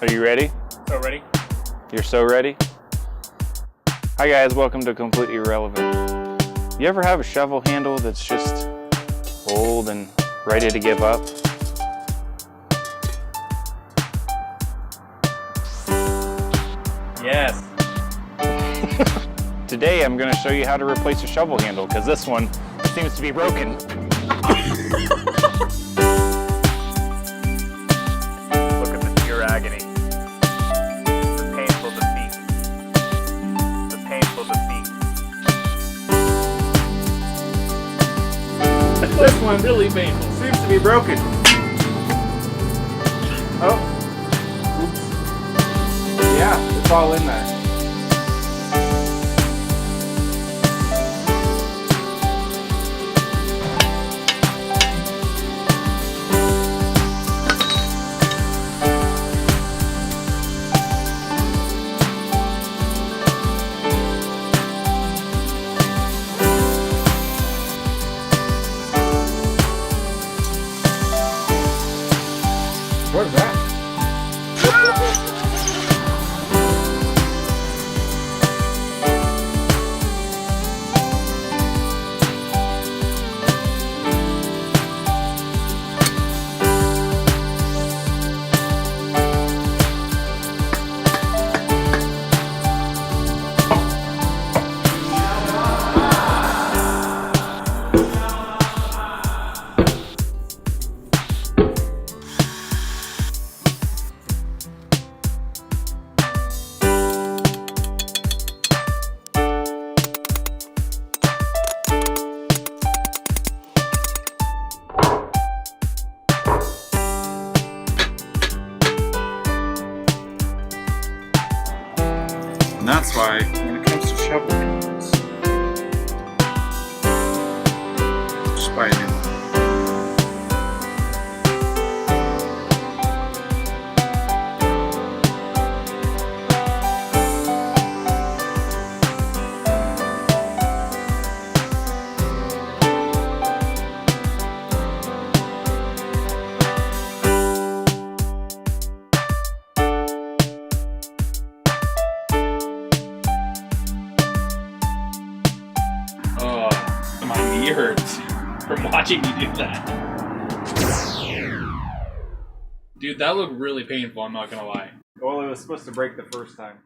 Are you ready? So ready? You're so ready? Hi guys, welcome to Completely Irrelevant. You ever have a shovel handle that's just old and ready to give up? Yes. Today I'm going to show you how to replace a shovel handle because this one seems to be broken. Look at the pure agony. The painful defeat. The painful defeat. This one really painful. Seems to be broken. Oh. Oops. Yeah, it's all in there. What is that? And that's why, when it comes to shovel handles, just buy a new one. My knee hurts from watching you do that. Dude, that looked really painful, I'm not gonna lie. Well, it was supposed to break the first time.